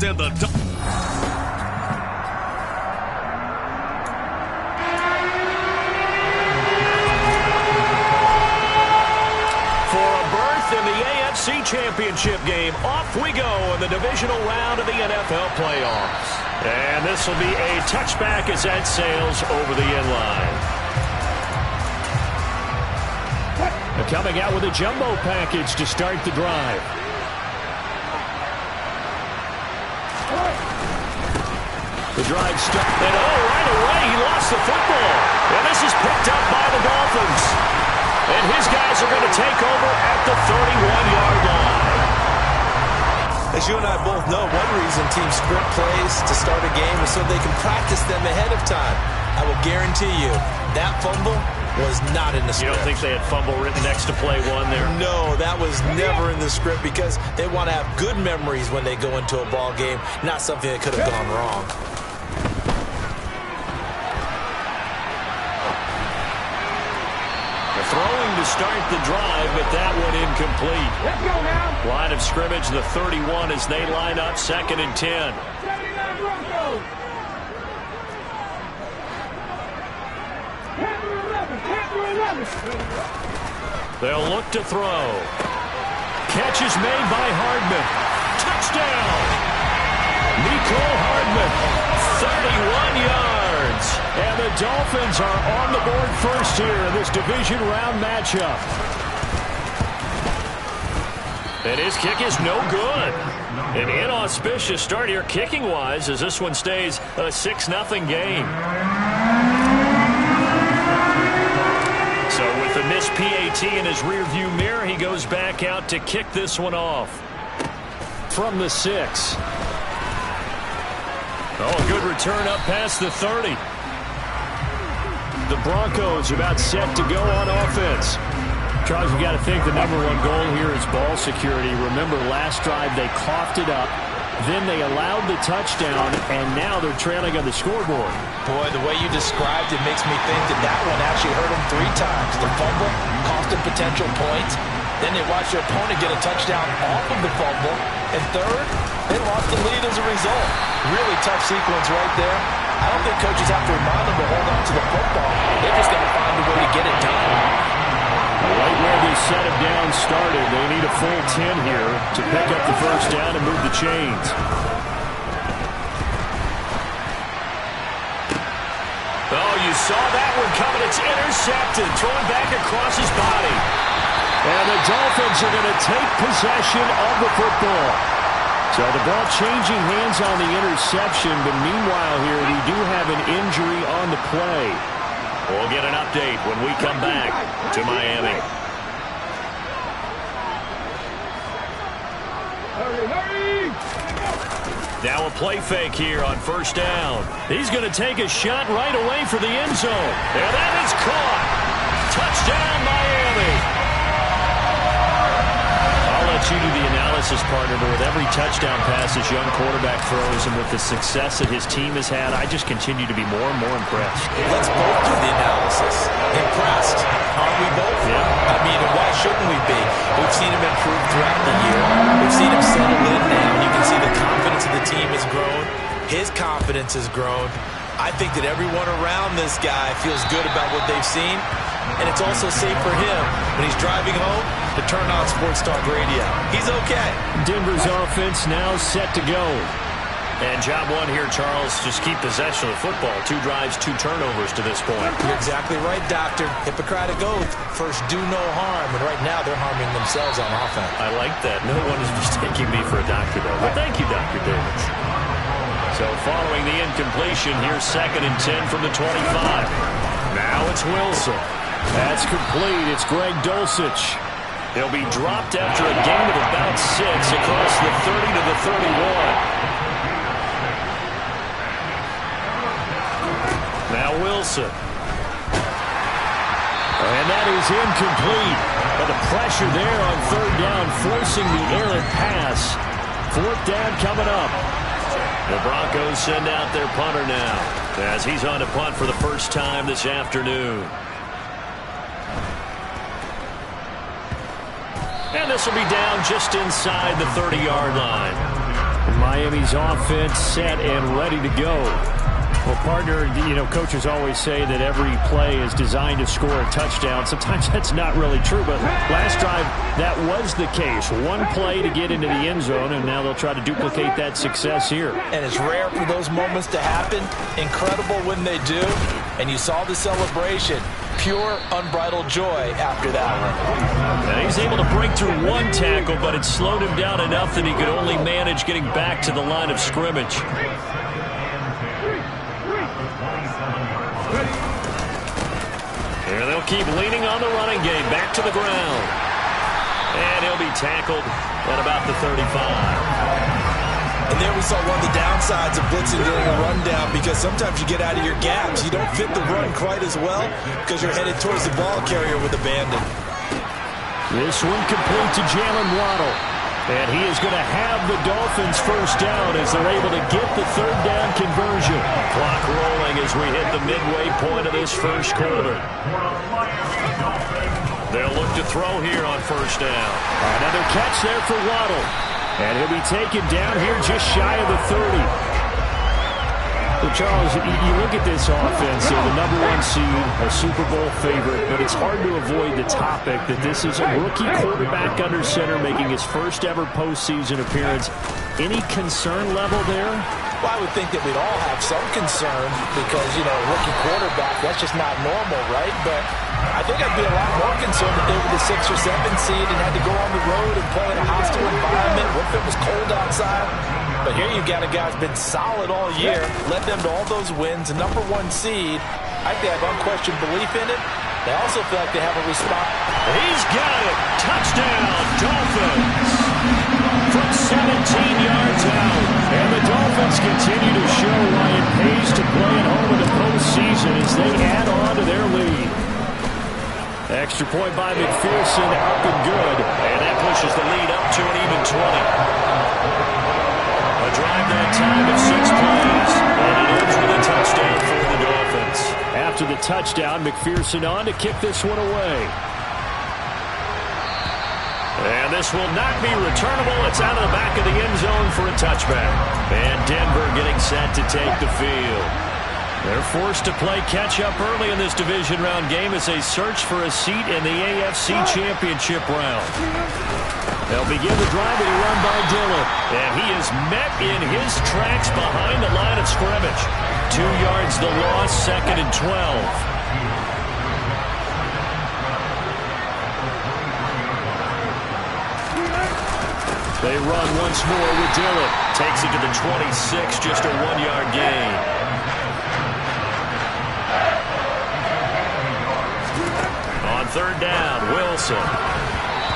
Broncos and the... In the AFC Championship game, off we go in the divisional round of the NFL playoffs. And this will be a touchback as that sails over the end line. They're coming out with a jumbo package to start the drive. The drive starts, and right away he lost the football. And this is picked up by the Dolphins. And his guys are going to take over at the 31-yard line. As you and I both know, one reason teams script plays to start a game is so they can practice them ahead of time. I will guarantee you that fumble was not in the script. You don't think they had fumble written next to play one there? No, that was never in the script because they want to have good memories when they go into a ball game, not something that could have gone wrong. Throwing to start the drive, but that one incomplete. Let's go now. Line of scrimmage, the 31 as they line up, 2nd and 10. They'll look to throw. Catch is made by Hardman. Touchdown! Nico Hardman, 31 yards. And the Dolphins are on the board first here in this division round matchup. And his kick is no good. An inauspicious start here kicking-wise as this one stays a 6-0 game. So with the missed PAT in his rearview mirror, he goes back out to kick this one off. From the 6. Oh, a good return up past the 30. The Broncos about set to go on offense. Charles, you've got to think the #1 goal here is ball security. Remember, last drive they coughed it up. Then they allowed the touchdown, and now they're trailing on the scoreboard. Boy, the way you described it makes me think that one actually hurt them 3 times. The fumble cost them potential points. Then they watched their opponent get a touchdown off of the fumble. And third, they lost the lead as a result. Really tough sequence right there. I don't think coaches have to remind them to hold on to the football. They're just going to find a way to get it done. Right where they set it down started, they need a full 10 here to pick up the first down and move the chains. Oh, you saw that one coming. It's intercepted. Thrown back across his body. And the Dolphins are going to take possession of the football. So the ball changing hands on the interception, but meanwhile here we do have an injury on the play. We'll get an update when we come back to Miami. Now a play fake here on first down. He's going to take a shot right away for the end zone. And that is caught. Touchdown, Miami. You do the analysis, partner, but with every touchdown pass this young quarterback throws and with the success that his team has had, I just continue to be more and more impressed. Let's both do the analysis. Impressed. Aren't we both? Yeah. I mean, why shouldn't we be? We've seen him improve throughout the year. We've seen him settle in now. You can see the confidence of the team has grown. His confidence has grown. I think that everyone around this guy feels good about what they've seen. And it's also safe for him when he's driving home to turn on Sports Talk Radio. He's okay. Denver's offense now set to go. And job one here, Charles, just keep possession of the football. 2 drives, 2 turnovers to this point. You're exactly right, Doctor. Hippocratic oath. First, do no harm. And right now, they're harming themselves on offense. I like that. No one is mistaking me for a doctor, though. But thank you, Dr. Davis. So following the incompletion, here's 2nd and 10 from the 25. Now it's Wilson. That's complete. It's Greg Dulcich. He'll be dropped after a gain of about 6 across the 30 to the 31. Now Wilson. And that is incomplete. But the pressure there on 3rd down, forcing the errant pass. 4th down coming up. The Broncos send out their punter now as he's on to punt for the first time this afternoon. And this will be down just inside the 30-yard line. Miami's offense set and ready to go. Well, partner, coaches always say that every play is designed to score a touchdown. Sometimes that's not really true, but last drive, that was the case. One play to get into the end zone, and now they'll try to duplicate that success here. And it's rare for those moments to happen. Incredible when they do. And you saw the celebration. Pure, unbridled joy after that one. Now he's able to break through one tackle, but it slowed him down enough that he could only manage getting back to the line of scrimmage. Here they'll keep leaning on the running game. Back to the ground. And he'll be tackled at about the 35. And there we saw one of the downsides of blitzing during a rundown, because sometimes you get out of your gaps. You don't fit the run quite as well because you're headed towards the ball carrier with abandon. This one complete to Jalen Waddle. And he is going to have the Dolphins first down as they're able to get the third down conversion. Clock rolling as we hit the midway point of this first quarter. They'll look to throw here on first down. Another catch there for Waddle. And he'll be taken down here just shy of the 30. So, Charles, you look at this offense, the #1 seed, a Super Bowl favorite, but it's hard to avoid the topic that this is a rookie quarterback under center making his first ever postseason appearance. Any concern level there? Well, I would think that we'd all have some concern because, a rookie quarterback, that's just not normal, right? But I think I'd be a lot more concerned if they were the 6 or 7 seed and had to go on the road and play in a hostile environment. What if it was cold outside? But here you've got a guy who's been solid all year, led them to all those wins, a #1 seed. I think they have unquestioned belief in it. They also feel like they have a response. He's got it. Touchdown, Dolphins. From 17 yards out. And the Dolphins continue to show why it pays to play at home in the postseason as they add on to their lead. Extra point by McPherson, up and good. And that pushes the lead up to an even 20. A drive that time of 6 plays. And it ends with a touchdown for the Dolphins. After the touchdown, McPherson on to kick this one away. And this will not be returnable. It's out of the back of the end zone for a touchback. And Denver getting set to take the field. They're forced to play catch-up early in this division round game as they search for a seat in the AFC Championship round. They'll begin the drive with a run by Dillon. And he is met in his tracks behind the line of scrimmage. 2 yards the loss, 2nd and 12. They run once more with Dillon. Takes it to the 26, just a 1-yard gain. On third down, Wilson.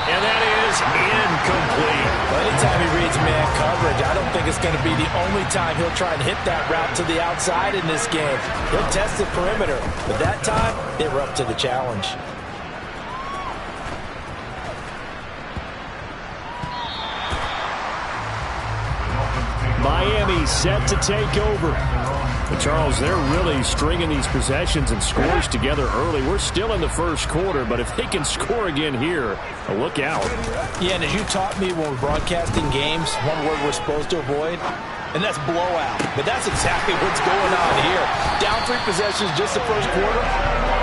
And that is incomplete. Well, anytime he reads man coverage, I don't think it's going to be the only time he'll try and hit that route to the outside in this game. He'll test the perimeter, but that time, they were up to the challenge. Miami set to take over. But Charles, they're really stringing these possessions and scores together early. We're still in the first quarter, but if they can score again here, look out. Yeah, and as you taught me when we're broadcasting games, one word we're supposed to avoid, and that's blowout. But that's exactly what's going on here. Down 3 possessions just the first quarter.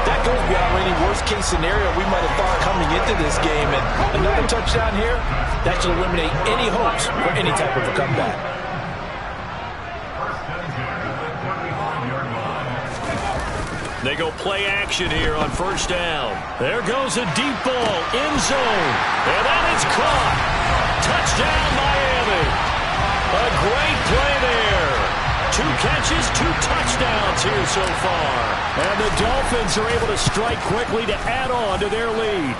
That goes beyond any worst-case scenario we might have thought coming into this game. And another touchdown here, that should eliminate any hopes for any type of a comeback. They go play action here on first down. There goes a deep ball, end zone. And that is caught. Touchdown, Miami. A great play there. 2 catches, 2 touchdowns here so far. And the Dolphins are able to strike quickly to add on to their lead.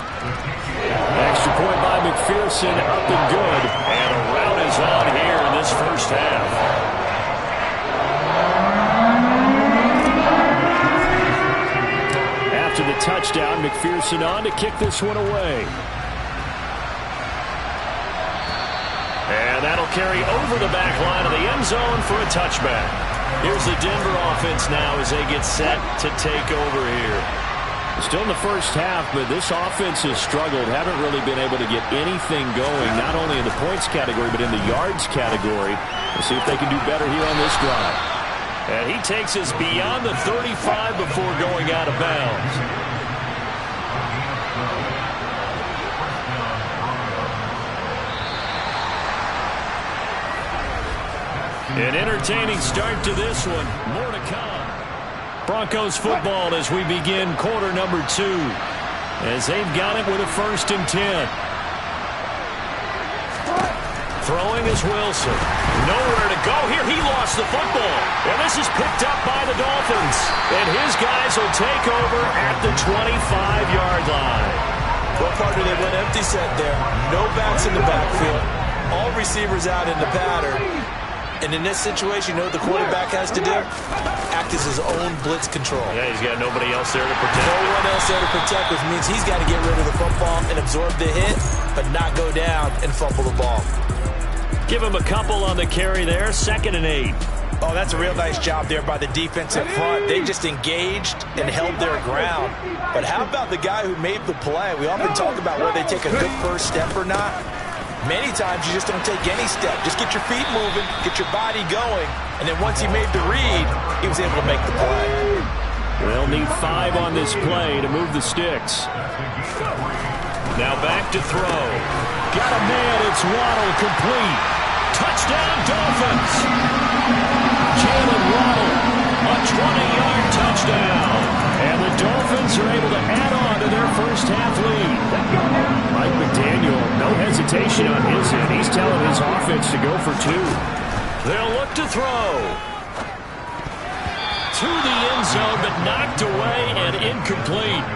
Extra point by McPherson, up and good. And a rout is on here in this first half. After the touchdown, McPherson on to kick this one away. And that'll carry over the back line of the end zone for a touchback. Here's the Denver offense now as they get set to take over here. Still in the first half, but this offense has struggled. Haven't really been able to get anything going, not only in the points category, but in the yards category. We'll see if they can do better here on this drive. And he takes us beyond the 35 before going out of bounds. An entertaining start to this one. More to come. Broncos football as we begin quarter number 2. As they've got it with a 1st and 10. Throwing is Wilson. Nowhere to go here. He lost the football. And this is picked up by the Dolphins. And his guys will take over at the 25-yard line. Well, partner, they went empty set there. No backs in the backfield. All receivers out in the pattern. And in this situation, you know what the quarterback has to do? Act as his own blitz control. Yeah, he's got nobody else there to protect. No one else there to protect, which means he's got to get rid of the football and absorb the hit, but not go down and fumble the ball. Give him a couple on the carry there. 2nd and 8. Oh, that's a real nice job there by the defense up front. They just engaged and held their ground. But how about the guy who made the play? We often talk about whether they take a good first step or not. Many times you just don't take any step. Just get your feet moving, get your body going, and then once he made the read, he was able to make the play. They'll need 5 on this play to move the sticks. Now back to throw. Got a man, it's Waddle, complete. Touchdown, Dolphins! Jalen Waddle, a 20-yard touchdown. And the Dolphins are able to add on to their first half lead. Mike McDaniel, no hesitation on his end. He's telling his offense to go for 2. They'll look to throw. To the end zone, but knocked away and incomplete.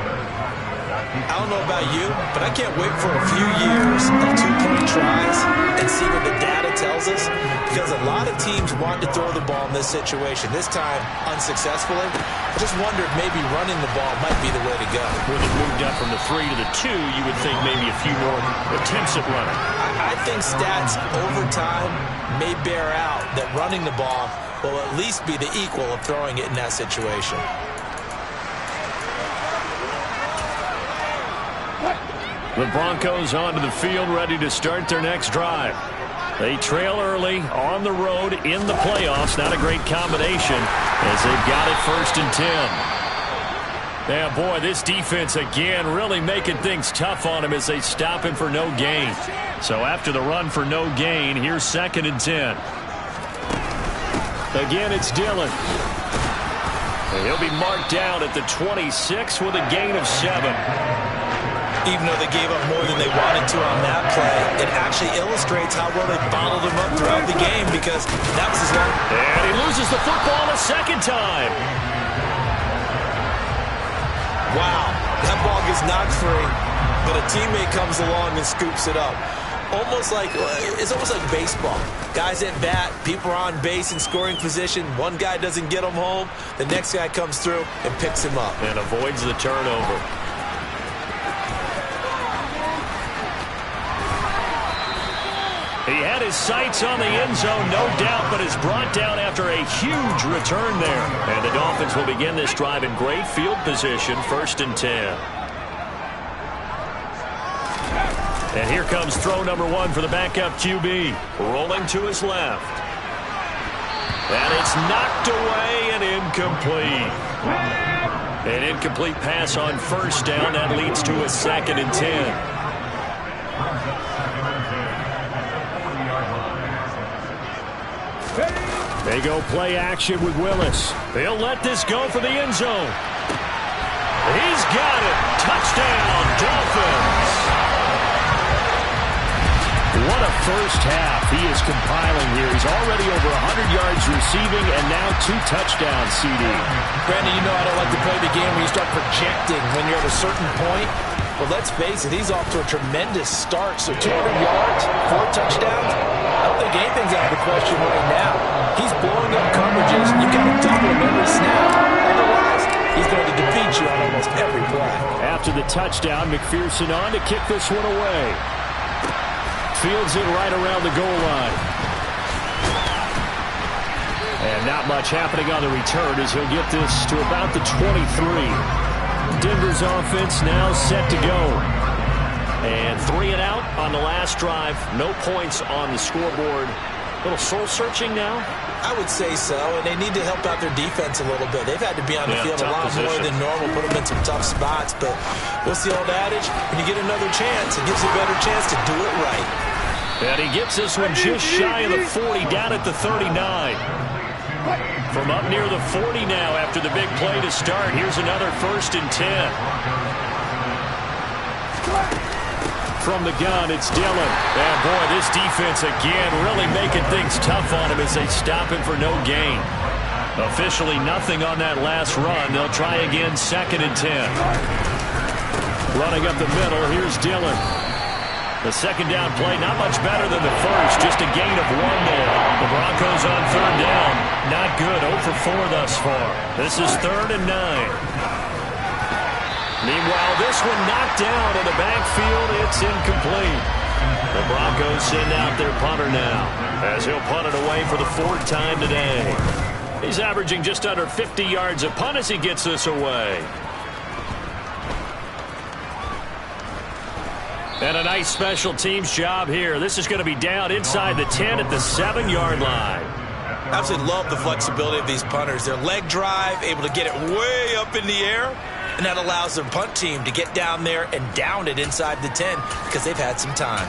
I don't know about you, but I can't wait for a few years of 2-point tries and see what the data tells us. Because a lot of teams want to throw the ball in this situation. This time, unsuccessfully. I just wonder if maybe running the ball might be the way to go. When it moved up from the 3 to the 2, you would think maybe a few more attempts at running. I think stats over time may bear out that running the ball will at least be the equal of throwing it in that situation. The Broncos onto the field, ready to start their next drive. They trail early on the road in the playoffs. Not a great combination as they've got it 1st and 10. Yeah, boy, this defense again really making things tough on him as they stop him for no gain. So after the run for no gain, here's 2nd and 10. Again, it's Dillon. And he'll be marked down at the 26 with a gain of 7. Even though they gave up more than they wanted to on that play, it actually illustrates how well they bottled him up throughout the game because that was his long. And he loses the football a 2nd time. Wow, that ball gets knocked free, but a teammate comes along and scoops it up. It's almost like baseball. Guys at bat, people are on base in scoring position. One guy doesn't get him home, the next guy comes through and picks him up. And avoids the turnover. He had his sights on the end zone, no doubt, but is brought down after a huge return there. And the Dolphins will begin this drive in great field position, 1st and 10. And here comes throw number 1 for the backup QB. Rolling to his left. And it's knocked away and incomplete. An incomplete pass on 1st down. That leads to a 2nd and 10. They go play action with Willis. They'll let this go for the end zone. He's got it. Touchdown, Dolphins. What a first half he is compiling here. He's already over 100 yards receiving and now 2 touchdowns, CD. Brandon, you know I don't like to play the game where you start projecting when you're at a certain point. But let's face it, he's off to a tremendous start. So 200 yards, 4 touchdowns. I don't think anything's out of the question right now. He's blowing up coverages. You've got to double him every snap. Otherwise, he's going to defeat you on almost every play. After the touchdown, McPherson on to kick this one away. Fields it right around the goal line. And not much happening on the return as he'll get this to about the 23. Denver's offense now set to go. And 3 and out on the last drive. No points on the scoreboard. A little soul-searching now? I would say so, and they need to help out their defense a little bit. They've had to be on the field a lot more than normal, put them in some tough spots. But what's the old adage? When you get another chance, it gives you a better chance to do it right. And he gets this one just shy of the 40, down at the 39. From up near the 40 now after the big play to start. Here's another 1st and 10. From the gun, it's Dillon. And boy, this defense again really making things tough on him as they stop him for no gain. Officially nothing on that last run. They'll try again, 2nd and 10. Running up the middle, here's Dillon. The second down play, not much better than the first, just a gain of 1 there. The Broncos on 3rd down, not good, 0 for 4 thus far. This is 3rd and 9. Meanwhile, this one knocked down in the backfield. It's incomplete. The Broncos send out their punter now as he'll punt it away for the 4th time today. He's averaging just under 50 yards a punt as he gets this away. And a nice special teams job here. This is going to be down inside the 10 at the 7-yard line. I absolutely love the flexibility of these punters. Their leg drive, able to get it way up in the air. And that allows their punt team to get down there and down it inside the 10 because they've had some time.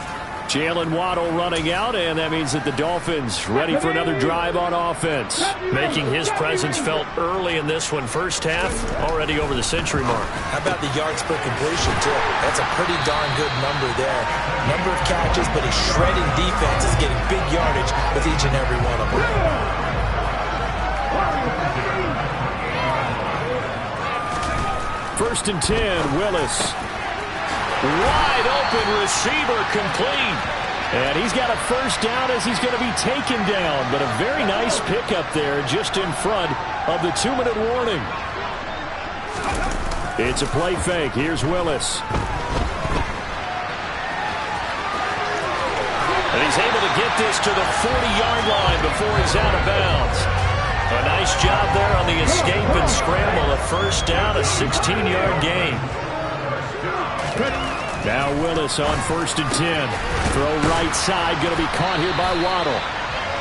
Jalen Waddle running out, and that means that the Dolphins ready for another drive on offense. Making his presence felt early in this one. First half, already over the century mark. How about the yards per completion, too? That's a pretty darn good number there. Number of catches, but he's shredding defense, is getting big yardage with each and every one of them. 1st and 10, Willis. Wide open receiver, complete. And he's got a 1st down as he's going to be taken down. But a very nice pickup there just in front of the 2-minute warning. It's a play fake. Here's Willis. And he's able to get this to the 40-yard line before he's out of bounds. A nice job there on the escape and scramble. A 1st down, a 16-yard gain. Now Willis on 1st and 10. Throw right side, going to be caught here by Waddle.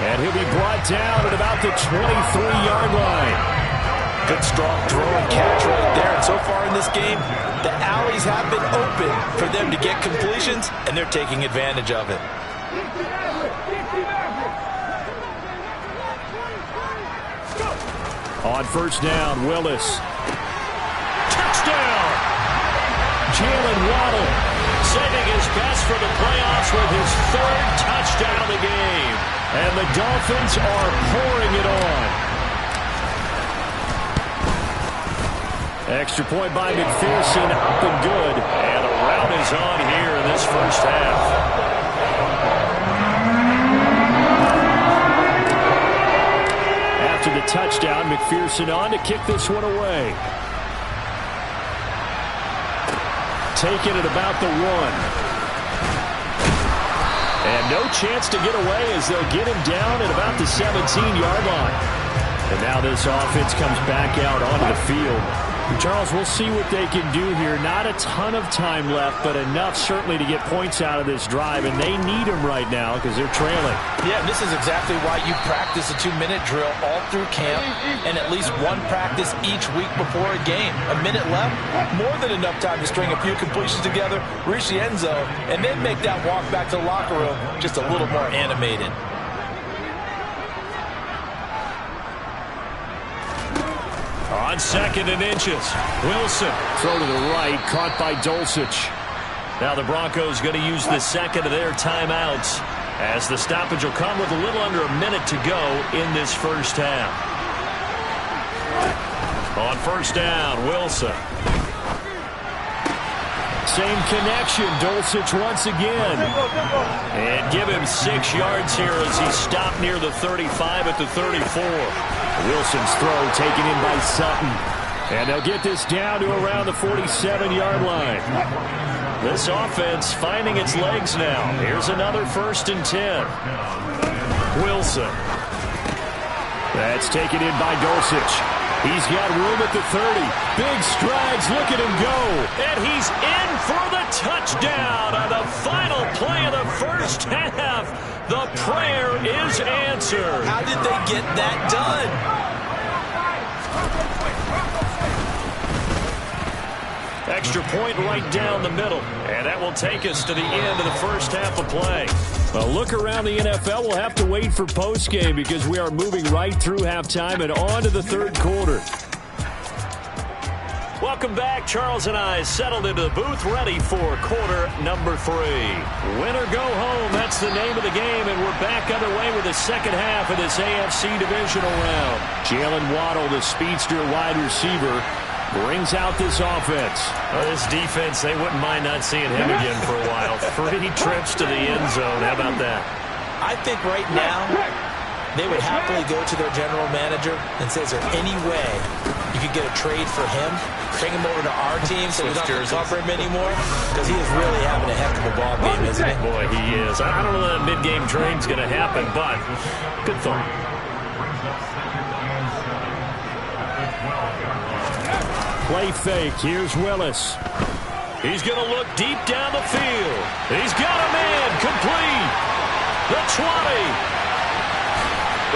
And he'll be brought down at about the 23-yard line. Good strong throw and catch right there. And so far in this game, the alleys have been open for them to get completions, and they're taking advantage of it. On 1st down, Willis. Touchdown! Jalen Waddle saving his best for the playoffs with his 3rd touchdown of the game. And the Dolphins are pouring it on. Extra point by McPherson, up and good. And the rout is on here in this 1st half. After the touchdown, McPherson on to kick this one away. Taken at about the 1. And no chance to get away as they'll get him down at about the 17-yard line. And now this offense comes back out onto the field. Charles, we'll see what they can do here. Not a ton of time left, but enough certainly to get points out of this drive, and they need them right now because they're trailing. Yeah, and this is exactly why you practice a 2-minute drill all through camp and at least one practice each week before a game. A minute left, more than enough time to string a few completions together, reach the end zone, and then make that walk back to the locker room just a little more animated. On 2nd and inches, Wilson. Throw to the right, caught by Dulcich. Now the Broncos going to use the 2nd of their timeouts as the stoppage will come with a little under a minute to go in this 1st half. On 1st down, Wilson. Same connection, Dulcich once again. And give him 6 yards here as he stopped near the 35 at the 34. Wilson's throw taken in by Sutton. And they'll get this down to around the 47-yard line. This offense finding its legs now. Here's another 1st and 10. Wilson. That's taken in by Dulcich. He's got room at the 30. Big strides. Look at him go. And he's in for the touchdown on the final play of the first half. The prayer is answered. How did they get that done? Extra point right down the middle. And that will take us to the end of the first half of play. A look around the NFL. We'll have to wait for postgame because we are moving right through halftime and on to the third quarter. Welcome back. Charles and I settled into the booth, ready for quarter number 3. Win or go home, that's the name of the game, and we're back underway with the second half of this AFC divisional round. Jalen Waddle, the speedster wide receiver, brings out this offense. Well, this defense, they wouldn't mind not seeing him again for a while. 3 trips to the end zone. How about that? I think right now they would happily go to their general manager and say, is there any way you could get a trade for him? Bring him over to our team so we don't have to cover him anymore? Because he is really having a heck of a ball game, isn't he? Boy, he is. I don't know that a mid-game trade's going to happen, but good thought. Play fake. Here's Willis. He's going to look deep down the field. He's got a man. Complete. The 20.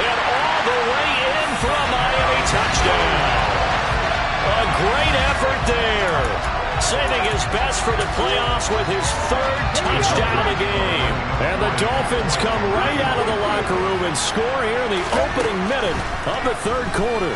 And all the way in for a Miami touchdown. A great effort there. Saving his best for the playoffs with his 3rd touchdown of the game. And the Dolphins come right out of the locker room and score here in the opening minute of the third quarter.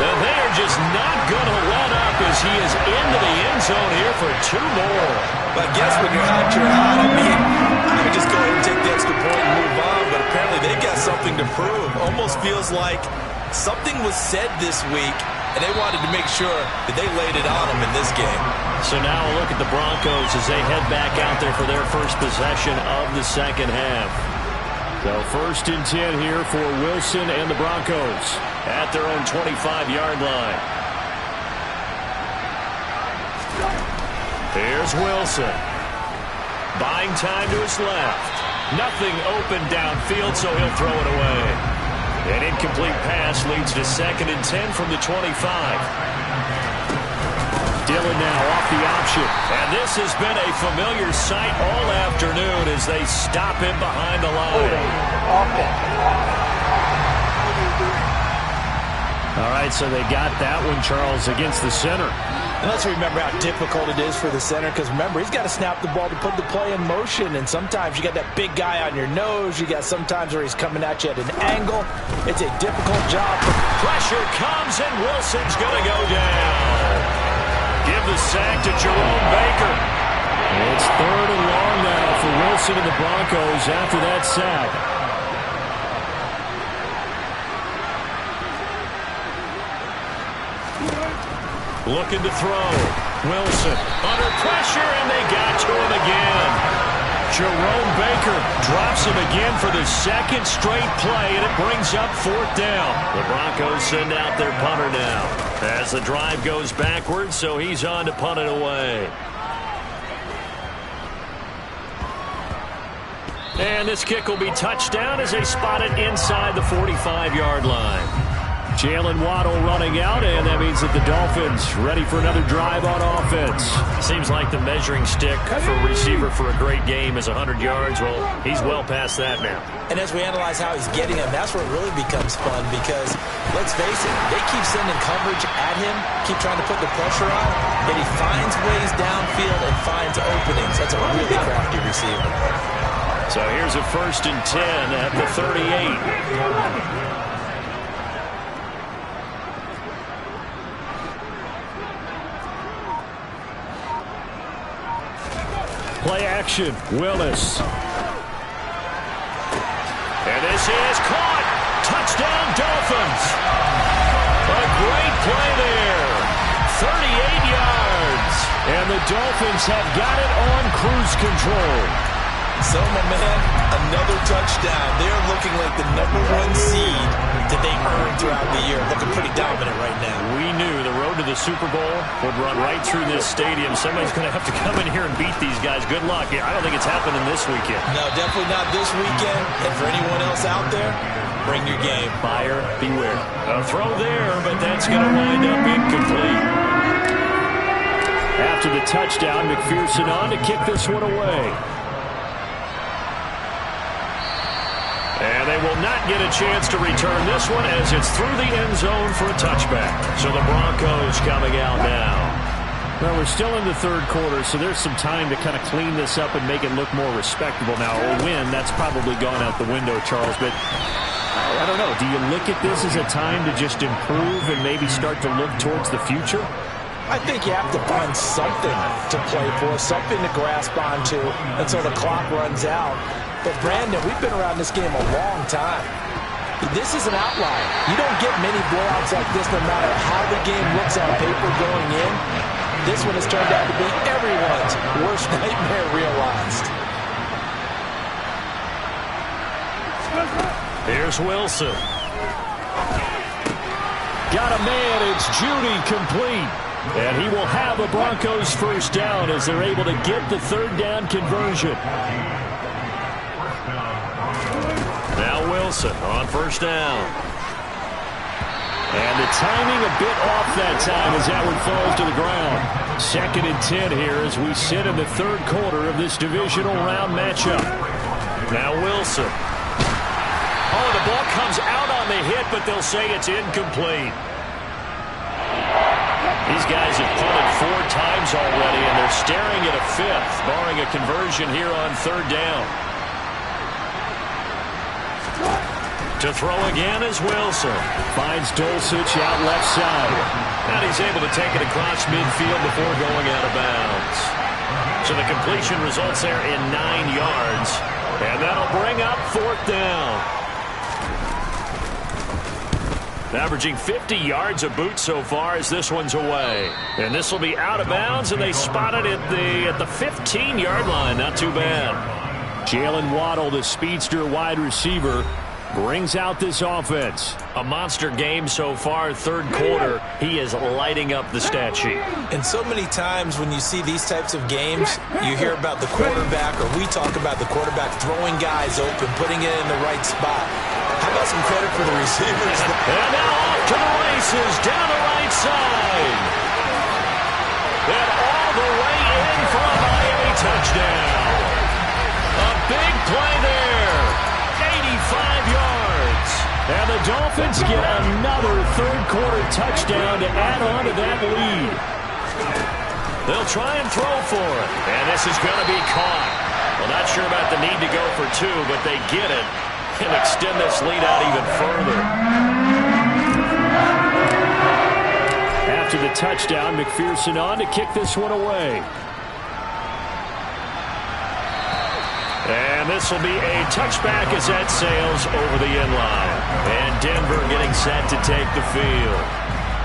And they are just not going to let up as he is into the end zone here for 2 more. But I guess when you're out, you're out. I mean, I would just go ahead and take the extra point and move on. But apparently they've got something to prove. Almost feels like something was said this week, and they wanted to make sure that they laid it on them in this game. So now a look at the Broncos as they head back out there for their first possession of the second half. So 1st and 10 here for Wilson and the Broncos at their own 25-yard line. Here's Wilson. Buying time to his left. Nothing open downfield, so he'll throw it away. An incomplete pass leads to 2nd and 10 from the 25. Dillon now off the option. And this has been a familiar sight all afternoon as they stop him behind the line. All right, so they got that one, Charles, against the center. And let's remember how difficult it is for the center, because remember, he's got to snap the ball to put the play in motion, and sometimes you got that big guy on your nose. You got sometimes where he's coming at you at an angle. It's a difficult job. Pressure comes, and Wilson's going to go down. Give the sack to Jerome Baker. It's 3rd and long now for Wilson and the Broncos after that sack. Looking to throw. Wilson under pressure, and they got to him again. Jerome Baker drops him again for the 2nd straight play, and it brings up 4th down. The Broncos send out their punter now as the drive goes backwards, so he's on to punt it away. And this kick will be touchdown as they spot it inside the 45-yard line. Jalen Waddle running out, and that means that the Dolphins ready for another drive on offense. Seems like the measuring stick for a receiver for a great game is 100 yards. Well, he's well past that now. And as we analyze how he's getting them, that's where it really becomes fun, because let's face it, they keep sending coverage at him, keep trying to put the pressure on, and he finds ways downfield and finds openings. That's a really crafty receiver. So here's a 1st and 10 at the 38. Play action, Willis. And this is caught. Touchdown, Dolphins. A great play there. 38 yards. And the Dolphins have got it on cruise control. So, my man, another touchdown. They're looking like the #1 seed that they earned throughout the year. Looking pretty dominant right now. We knew the road to the Super Bowl would run right through this stadium. Somebody's going to have to come in here and beat these guys. Good luck. I don't think it's happening this weekend. No, definitely not this weekend. And for anyone else out there, bring your game. Buyer beware. A throw there, but that's going to wind up incomplete. After the touchdown, McPherson on to kick this one away. And they will not get a chance to return this one as it's through the end zone for a touchback. So the Broncos coming out now. Well, we're still in the third quarter, so there's some time to kind of clean this up and make it look more respectable. Now, a win, that's probably gone out the window, Charles, but I don't know. Do you look at this as a time to just improve and maybe start to look towards the future? I think you have to find something to play for, something to grasp onto until the clock runs out. But, Brandon, we've been around this game a long time. This is an outlier. You don't get many blowouts like this no matter how the game looks on paper going in. This one has turned out to be everyone's worst nightmare realized. Here's Wilson. Got a man. It's Judy complete. And he will have a Broncos first down as they're able to get the third down conversion. Now Wilson on first down. And the timing a bit off that time as that one falls to the ground. 2nd and 10 here as we sit in the third quarter of this divisional round matchup. Now Wilson. Oh, the ball comes out on the hit, but they'll say it's incomplete. These guys have punted 4 times already, and they're staring at a 5th, barring a conversion here on third down. To throw again is Wilson. Finds Dulcich out left side. And he's able to take it across midfield before going out of bounds. So the completion results there in 9 yards. And that'll bring up 4th down. Averaging 50 yards a boot so far as this one's away. And this will be out of bounds, and they spot it at the 15-yard line. Not too bad. Jalen Waddle, the speedster wide receiver, brings out this offense. A monster game so far, third quarter. He is lighting up the stat sheet. And so many times when you see these types of games, you hear about the quarterback, or we talk about the quarterback throwing guys open, putting it in the right spot. How about some credit for the receivers? And now off to the races, down the right side. And all the way in for a Miami touchdown. A big play there. 85 yards. And the Dolphins get another third-quarter touchdown to add on to that lead. They'll try and throw for it. And this is going to be caught. Well, not sure about the need to go for 2, but they get it and extend this lead out even further. After the touchdown, McPherson on to kick this one away. And this will be a touchback as that sails over the end line. And Denver getting set to take the field.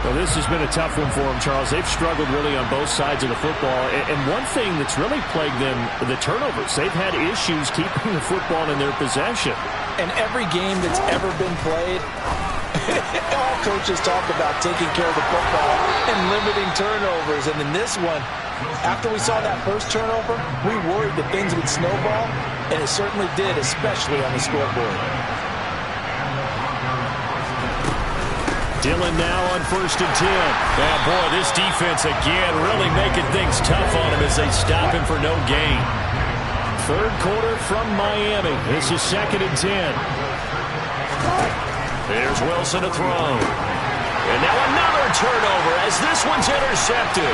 Well, this has been a tough one for them, Charles. They've struggled really on both sides of the football. And one thing that's really plagued them, the turnovers. They've had issues keeping the football in their possession. And every game that's ever been played, all coaches talk about taking care of the football and limiting turnovers. And in this one, after we saw that first turnover, we worried that things would snowball, and it certainly did, especially on the scoreboard. Dillon now on 1st and 10. Yeah, boy, this defense again really making things tough on him as they stop him for no gain. Third quarter from Miami. This is 2nd and 10. There's Wilson to throw. And now another turnover as this one's intercepted.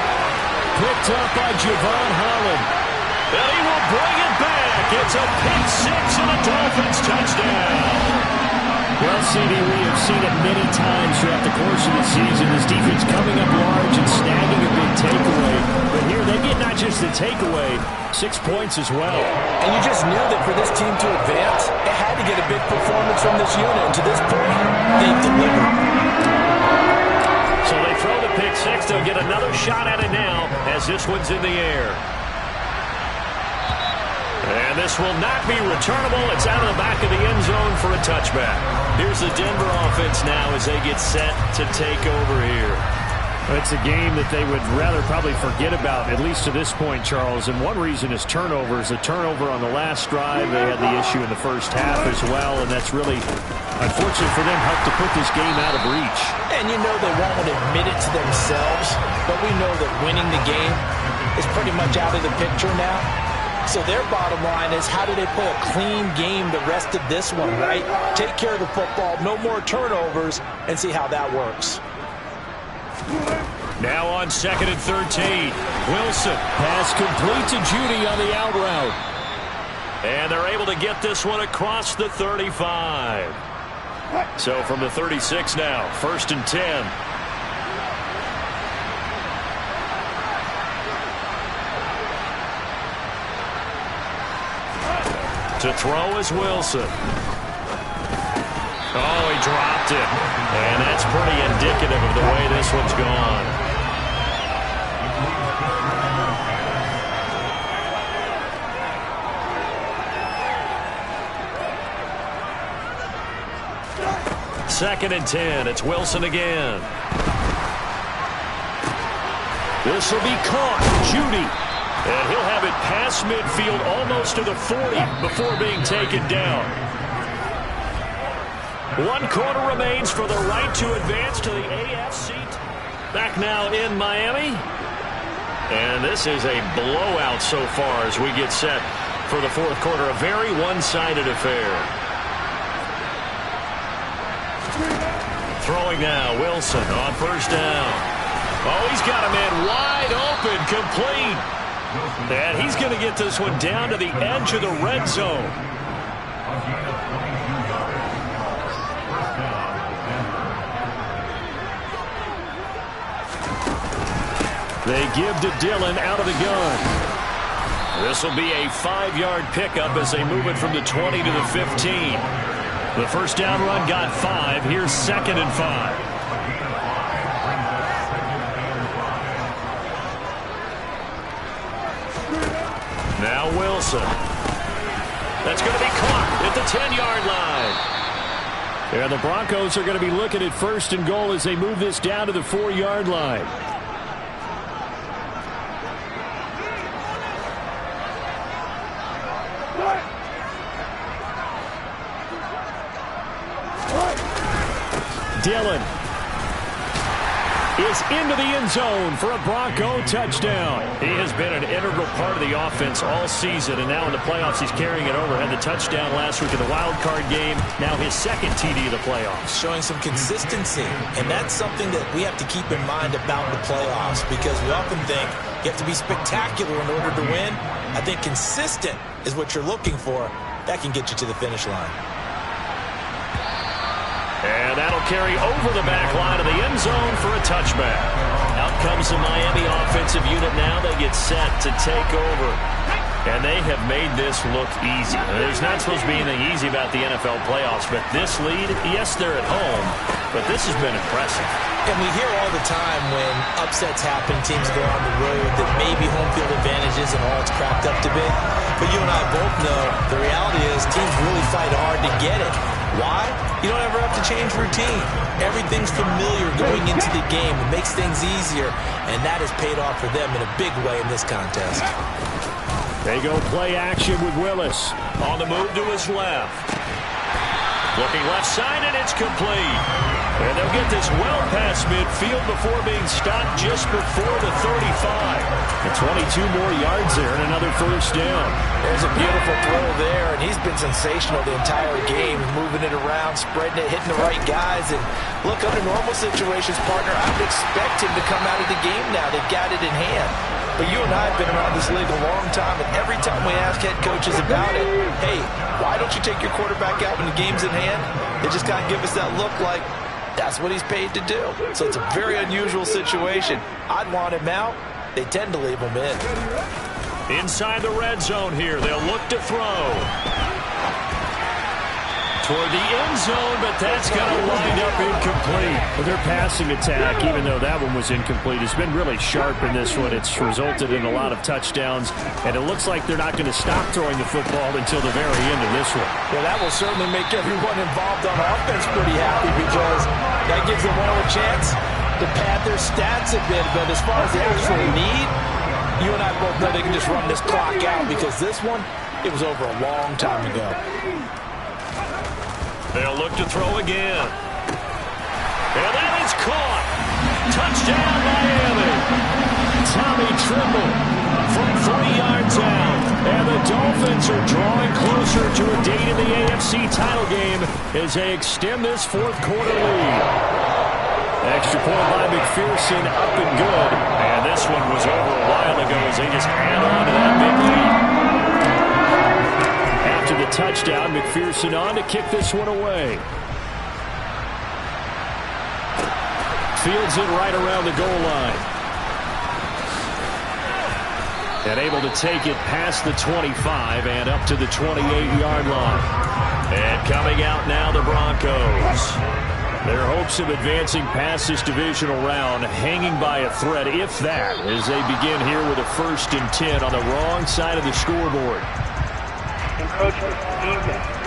Picked up by Javon Holland. And he will bring it back. It's a pick 6 and a Dolphins touchdown. Well, CD, we have seen it many times throughout the course of the season. This defense coming up large and snagging a big takeaway. But here they get not just the takeaway, 6 points as well. And you just knew that for this team to advance, it had to get a big performance from this unit. And to this point, they've delivered. So they throw the pick 6. They'll get another shot at it now as this one's in the air. And this will not be returnable. It's out of the back of the end zone for a touchback. Here's the Denver offense now as they get set to take over here. It's a game that they would rather probably forget about, at least to this point, Charles. And one reason is turnovers. A turnover on the last drive. They had the issue in the first half as well, and that's really, unfortunate for them, helped to put this game out of reach. And you know they won't admit it to themselves, but we know that winning the game is pretty much out of the picture now. So their bottom line is, how do they play a clean game the rest of this one, right? Take care of the football, no more turnovers, and see how that works. Now on 2nd and 13. Wilson. Pass complete to Judy on the out route. And they're able to get this one across the 35. So from the 36 now, 1st and 10. To throw is Wilson. Oh, he dropped it. And that's pretty indicative of the way this one's gone. Second and 10. It's Wilson again. This will be caught. Judy. And he'll have it past midfield almost to the 40 before being taken down. 1 quarter remains for the right to advance to the AFC. Back now in Miami. And this is a blowout so far as we get set for the 4th quarter. A very one-sided affair. Throwing now, Wilson on 1st down. Oh, he's got a man wide open, complete. And he's going to get this one down to the edge of the red zone. They give to Dillon out of the gun. This will be a 5-yard pickup as they move it from the 20 to the 15. The 1st down run got 5. Here's 2nd and 5. Now Wilson. That's going to be caught at the 10-yard line. And the Broncos are going to be looking at 1st and goal as they move this down to the 4-yard line. Dillon is into the end zone for a Bronco touchdown. He has been an integral part of the offense all season, and now in the playoffs he's carrying it over. Had the touchdown last week in the wild card game. Now his 2nd TD of the playoffs. Showing some consistency, and that's something that we have to keep in mind about the playoffs, because we often think you have to be spectacular in order to win. I think consistent is what you're looking for. That can get you to the finish line. And that'll carry over the back line of the end zone for a touchback. Out comes the Miami offensive unit now. They get set to take over. And they have made this look easy. There's not supposed to be anything easy about the NFL playoffs, but this lead, yes, they're at home, but this has been impressive. And we hear all the time when upsets happen, teams go on the road, that maybe home field advantage isn't all it's cracked up to be. But you and I both know the reality is teams really fight hard to get it. Why? You don't ever have to change routine. Everything's familiar going into the game. It makes things easier, and that has paid off for them in a big way in this contest. They go play action with Willis. On the move to his left. Looking left side, and it's complete. And they'll get this well past midfield before being stopped just before the 35. And 22 more yards there and another 1st down. There's a beautiful throw there, and he's been sensational the entire game, moving it around, spreading it, hitting the right guys. And look, under normal situations, partner, I would expect him to come out of the game now. They've got it in hand. But you and I have been around this league a long time, and every time we ask head coaches about it, hey, why don't you take your quarterback out when the game's in hand? They just kind of give us that look like that's what he's paid to do. So it's a very unusual situation. I'd want him out. They tend to leave him in. Inside the red zone here, they'll look to throw. Toward the end zone, but that's going to wind up incomplete. Well, their passing attack, even though that one was incomplete, has been really sharp in this one. It's resulted in a lot of touchdowns, and it looks like they're not going to stop throwing the football until the very end of this one. Well, that will certainly make everyone involved on offense pretty happy, because that gives them all a chance to pad their stats a bit, but as far as the actual need, you and I both know they can just run this clock out because this one, it was over a long time ago. They'll look to throw again. And that is caught. Touchdown, Miami. Tommy Tremble from 3 yards out. And the Dolphins are drawing closer to a date in the AFC title game as they extend this fourth quarter lead. Extra point by McPherson, up and good. And this one was over a while ago as they just add on to that big lead. After the touchdown, McPherson on to kick this one away. Fields it right around the goal line. And able to take it past the 25 and up to the 28-yard line. And coming out now, the Broncos. Their hopes of advancing past this divisional round hanging by a thread, if that, as they begin here with a 1st and 10 on the wrong side of the scoreboard. Encroachment defense.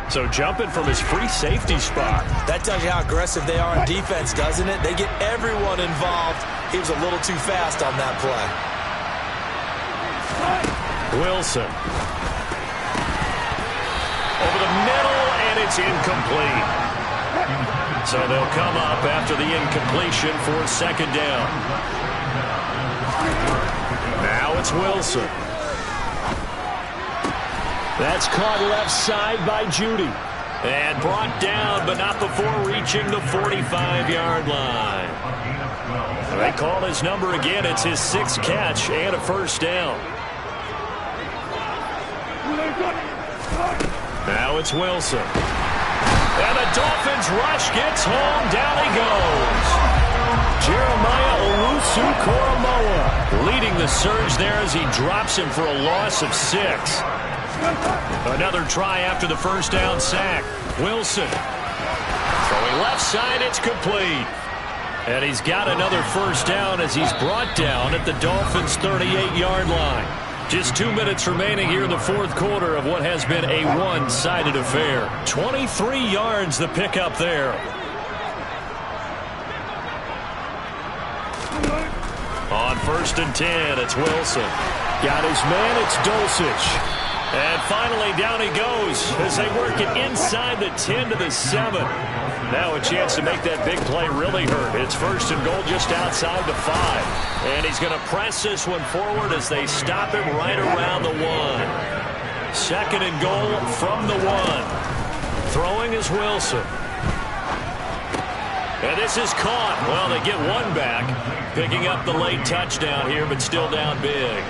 So jumping from his free safety spot. That tells you how aggressive they are in defense, doesn't it? They get everyone involved. He was a little too fast on that play. Wilson. Over the middle, and it's incomplete. So they'll come up after the incompletion for 2nd down. Now it's Wilson. That's caught left side by Judy. And brought down, but not before reaching the 45-yard line. They call his number again. It's his 6th catch and a 1st down. Now it's Wilson. And the Dolphins rush gets home. Down he goes. Jeremiah Owusu-Koramoah leading the surge there as he drops him for a loss of 6. Another try after the 1st down sack. Wilson. Throwing left side, it's complete. And he's got another 1st down as he's brought down at the Dolphins' 38-yard line. Just 2 minutes remaining here in the 4th quarter of what has been a one-sided affair. 23 yards the pickup there. On 1st and 10, it's Wilson. Got his man, it's Dulcich. And finally, down he goes as they work it inside the 10 to the 7. Now a chance to make that big play really hurt. It's 1st and goal just outside the 5. And he's going to press this one forward as they stop him right around the 1. 2nd and goal from the 1. Throwing is Wilson. And this is caught. Well, they get one back. Picking up the late touchdown here, but still down big.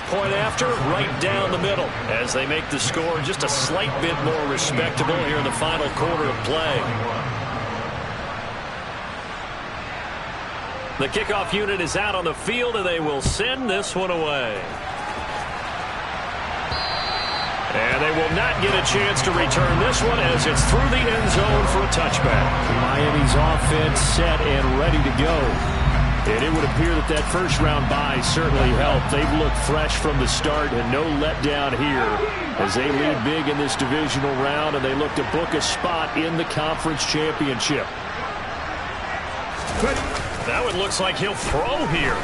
Point after, right down the middle as they make the score just a slight bit more respectable here in the final quarter of play. The kickoff unit is out on the field, and they will send this one away. And they will not get a chance to return this one as it's through the end zone for a touchback. Miami's offense set and ready to go. And it would appear that that 1st-round bye certainly helped. They've looked fresh from the start and no letdown here as they lead big in this divisional round, and they look to book a spot in the conference championship. Now it looks like he'll throw here.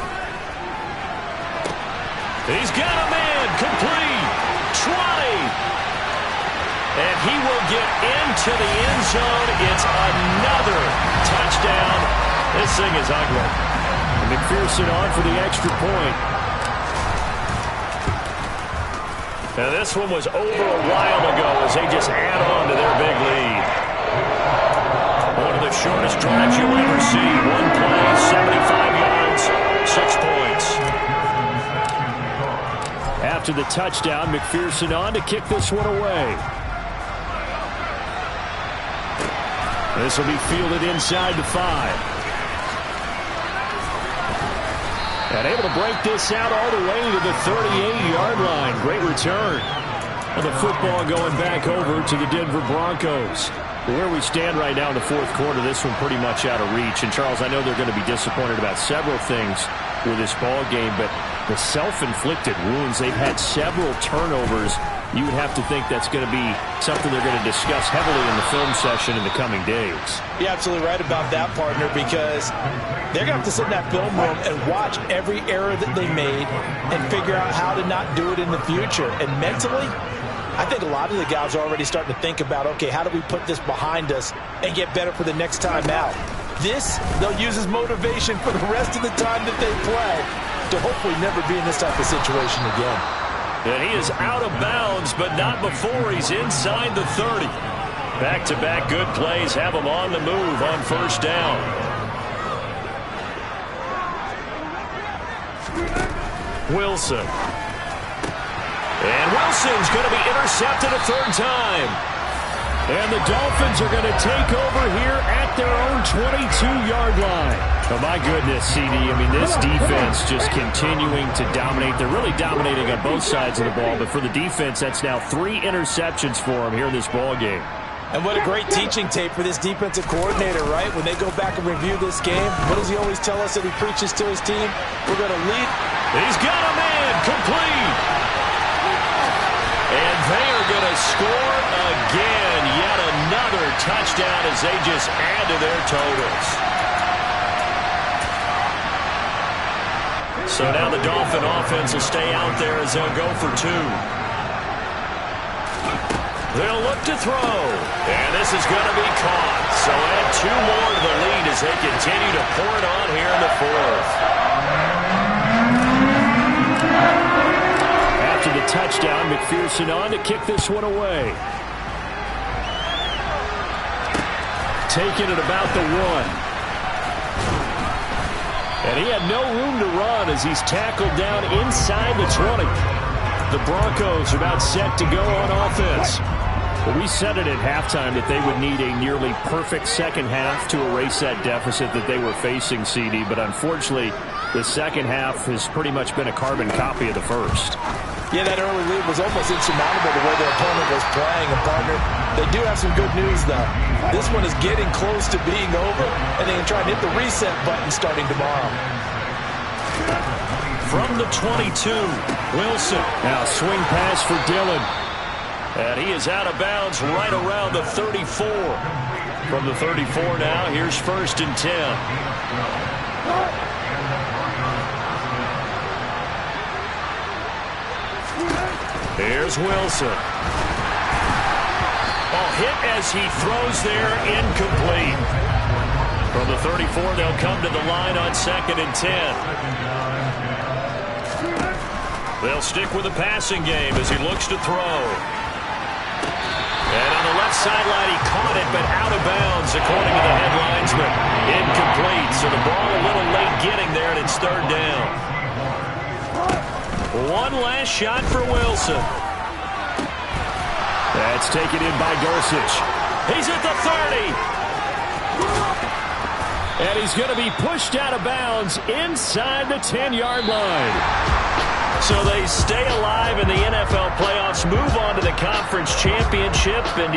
He's got a man, complete. Trotty. And he will get into the end zone. It's another touchdown. This thing is ugly. McPherson on for the extra point. Now this one was over a while ago as they just add on to their big lead. One of the shortest drives you'll ever see. One play, 75 yards, 6 points. After the touchdown, McPherson on to kick this one away. This will be fielded inside the 5. And able to break this out all the way to the 38-yard line. Great return. And the football going back over to the Denver Broncos. Where we stand right now in the 4th quarter, this one pretty much out of reach. And, Charles, I know they're going to be disappointed about several things with this ball game, but the self-inflicted wounds. They've had several turnovers. You would have to think that's going to be something they're going to discuss heavily in the film session in the coming days. You're absolutely right about that, partner, because they're going to have to sit in that film room and watch every error that they made and figure out how to not do it in the future. And mentally, I think a lot of the guys are already starting to think about, okay, how do we put this behind us and get better for the next time out? This, they'll use as motivation for the rest of the time that they play to hopefully never be in this type of situation again. And he is out of bounds, but not before he's inside the 30. Back-to-back good plays have him on the move on first down. Wilson. And Wilson's going to be intercepted a third time. And the Dolphins are going to take over here at their own 22-yard line. Oh, my goodness, CD. I mean, this defense just continuing to dominate. They're really dominating on both sides of the ball. But for the defense, that's now 3 interceptions for them here in this ball game. And what a great teaching tape for this defensive coordinator, right? When they go back and review this game, what does he always tell us that he preaches to his team? We're going to lead. He's got a man complete. And they are going to score again. Yet another touchdown as they just add to their totals. So now the Dolphin offense will stay out there as they'll go for 2. They'll look to throw. And this is going to be caught. So add 2 more to the lead as they continue to pour it on here in the 4th. After the touchdown, McPherson on to kick this one away. Taking it about the 1. And he had no room to run as he's tackled down inside the 20. The Broncos are about set to go on offense. Well, we said it at halftime that they would need a nearly perfect second half to erase that deficit that they were facing, CD. But unfortunately, the second half has pretty much been a carbon copy of the first. Yeah, that early lead was almost insurmountable the way their opponent was playing. And, partner, they do have some good news, though. This one is getting close to being over, and they can try and hit the reset button starting tomorrow. From the 22, Wilson. Now swing pass for Dillon. And he is out of bounds right around the 34. From the 34 now, here's 1st and 10. Here's Wilson. Hit as he throws there, incomplete. From the 34, they'll come to the line on 2nd and 10. They'll stick with the passing game as he looks to throw. And on the left sideline, he caught it, but out of bounds, according to the head linesman. Incomplete, so the ball a little late getting there, and it's 3rd down. One last shot for Wilson. That's taken in by Dulcich. He's at the 30. And he's going to be pushed out of bounds inside the 10-yard line. So they stay alive in the NFL playoffs, move on to the conference championship, and